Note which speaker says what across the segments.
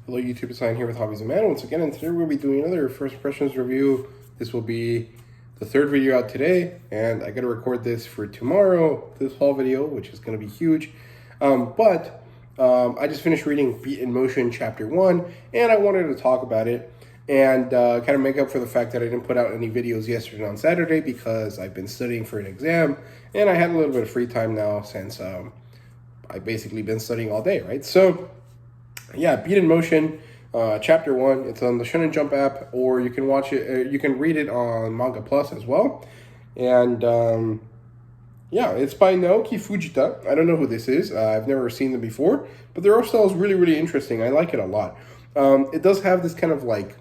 Speaker 1: Hello YouTube, it's Ryan here with Hobbies and Man once again, and today we'll be doing another first impressions review. This will be the third video out today, and I gotta record this for tomorrow, this haul video, which is gonna be huge. I just finished reading Beat in Motion Chapter 1, and I wanted to talk about it and kind of make up for the fact that I didn't put out any videos yesterday on Saturday because I've been studying for an exam, and I had a little bit of free time now since I've basically been studying all day, right? So yeah, Beat in Motion, Chapter 1. It's on the Shonen Jump app, or you can watch it. You can read it on Manga Plus as well. And yeah, it's by Naoki Fujita. I don't know who this is. I've never seen them before, but their art style is really, really interesting. I like it a lot. It does have this kind of like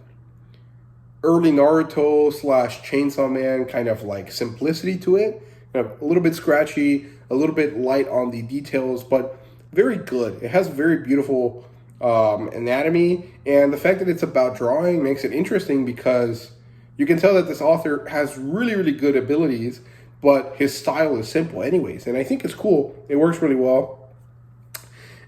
Speaker 1: early Naruto slash Chainsaw Man kind of like simplicity to it. You know, a little bit scratchy, a little bit light on the details, but very good. It has very beautiful anatomy, and the fact that it's about drawing makes it interesting because you can tell that this author has really, really good abilities, but his style is simple anyways, and I think it's cool. It works really well,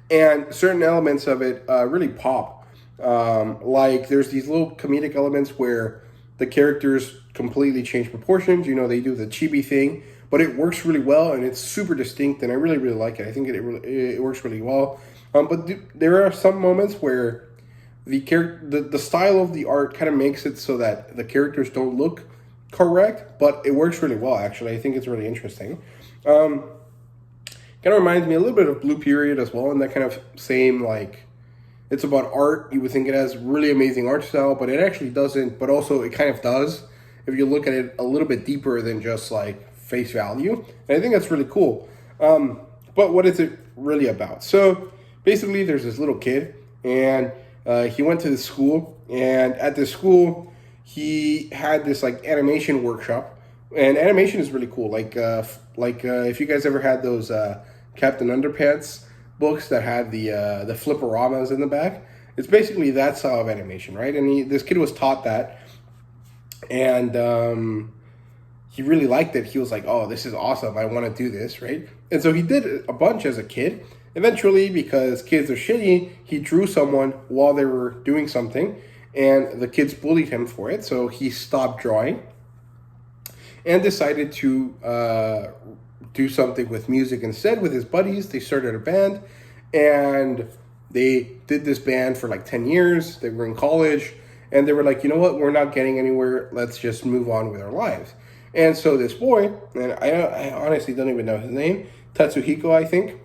Speaker 1: and certain elements of it really pop. Like there's these little comedic elements where the characters completely change proportions. You know, they do the chibi thing, but it works really well, and it's super distinct, and I really, really like it. I think it works really well. But there are some moments where the style of the art kind of makes it so that the characters don't look correct, but it works really well, actually. I think it's really interesting. Kind of reminds me a little bit of Blue Period as well, and that kind of same, like, it's about art. You would think it has really amazing art style, but it actually doesn't, but also it kind of does if you look at it a little bit deeper than just, like, face value. And I think that's really cool. But what is it really about? So basically, there's this little kid, and he went to the school, and at this school, he had this like animation workshop, and animation is really cool. Like if you guys ever had those Captain Underpants books that had the flipporamas in the back, it's basically that style of animation, right? And this kid was taught that, and he really liked it. He was like, "Oh, this is awesome! I want to do this," right? And so he did a bunch as a kid. Eventually, because kids are shitty, he drew someone while they were doing something, and the kids bullied him for it, so he stopped drawing and decided to do something with music instead with his buddies. They started a band, and they did this band for like 10 years. They were in college, and they were like, you know what, we're not getting anywhere. Let's just move on with our lives. And so this boy, and I honestly don't even know his name, Tatsuhiko, I think,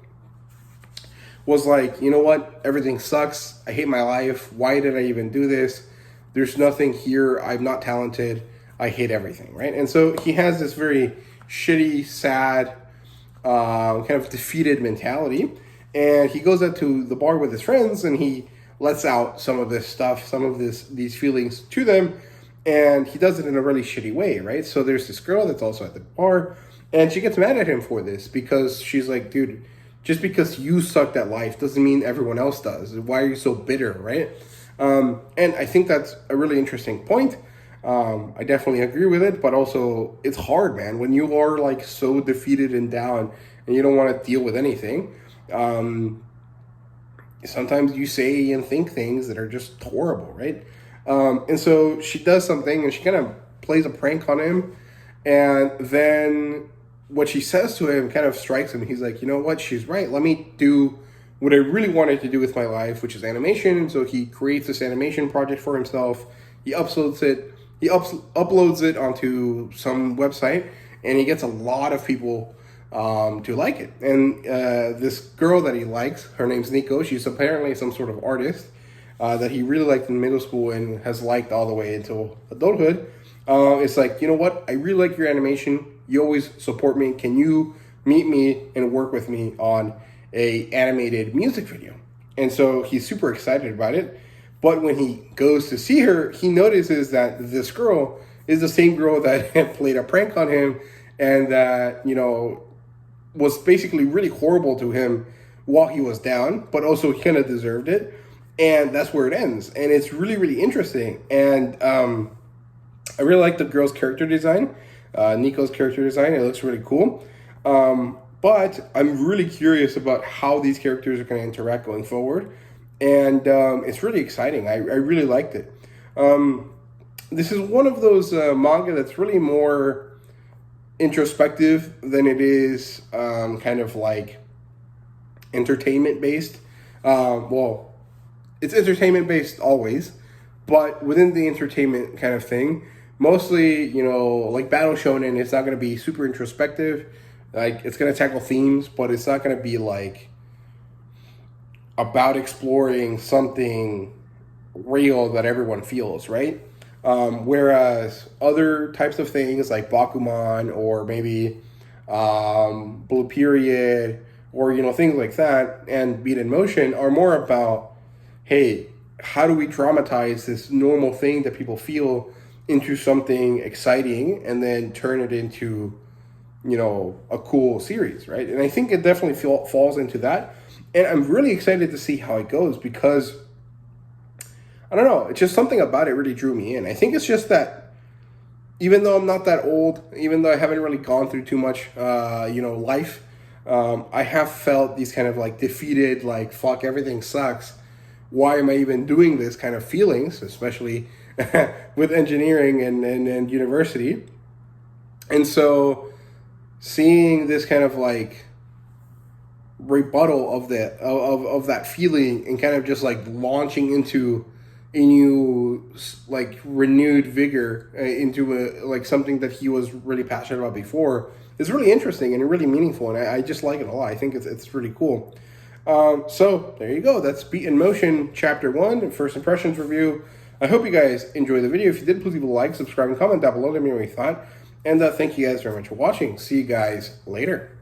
Speaker 1: was like, you know what, everything sucks. I hate my life. Why did I even do this? There's nothing here. I'm not talented. I hate everything, right? And so he has this very shitty, sad, kind of defeated mentality. And he goes out to the bar with his friends, and he lets out some of this stuff, some of these feelings to them. And he does it in a really shitty way, right? So there's this girl that's also at the bar, and she gets mad at him for this because she's like, dude, just because you sucked at life doesn't mean everyone else does. Why are you so bitter, right? And I think that's a really interesting point. I definitely agree with it, but also it's hard, man. When you are like so defeated and down and you don't want to deal with anything, sometimes you say and think things that are just horrible, right? And so she does something, and she kind of plays a prank on him, and then what she says to him kind of strikes him. He's like, you know what? She's right. Let me do what I really wanted to do with my life, which is animation. So he creates this animation project for himself. He uploads it. He uploads it onto some website, and he gets a lot of people to like it. And this girl that he likes, her name's Nico. She's apparently some sort of artist that he really liked in middle school and has liked all the way until adulthood. It's like, you know what? I really like your animation. You always support me. Can you meet me and work with me on a animated music video? And so he's super excited about it. But when he goes to see her, he notices that this girl is the same girl that had played a prank on him and that, you know, was basically really horrible to him while he was down, but also he kind of deserved it. And that's where it ends. And it's really, really interesting. And I really like the girl's character design. Nico's character design. It looks really cool. But I'm really curious about how these characters are going to interact going forward. and it's really exciting. I really liked it. This is one of those manga that's really more introspective than it is kind of like entertainment based. Well, it's entertainment based always, but within the entertainment kind of thing, mostly, you know, like Battle Shonen, it's not going to be super introspective. Like, it's going to tackle themes, but it's not going to be like about exploring something real that everyone feels, right? Whereas other types of things like Bakuman or maybe Blue Period or, you know, things like that and Beat in Motion are more about, hey, how do we dramatize this normal thing that people feel into something exciting and then turn it into, you know, a cool series, right? And I think it definitely falls into that. And I'm really excited to see how it goes because, I don't know, it's just something about it really drew me in. I think it's just that even though I'm not that old, even though I haven't really gone through too much, you know, life, I have felt these kind of like defeated, like, fuck, everything sucks. Why am I even doing this kind of feelings, especially with engineering and university. And so seeing this kind of like rebuttal of that feeling and kind of just like launching into a new like renewed vigor into like something that he was really passionate about before is really interesting and really meaningful, and I just like it a lot. I think it's really cool. So there you go. That's Beat in Motion Chapter 1, First Impressions Review. I hope you guys enjoyed the video. If you did, please leave a like, subscribe, and comment down below. Let me know what you thought. And thank you guys very much for watching. See you guys later.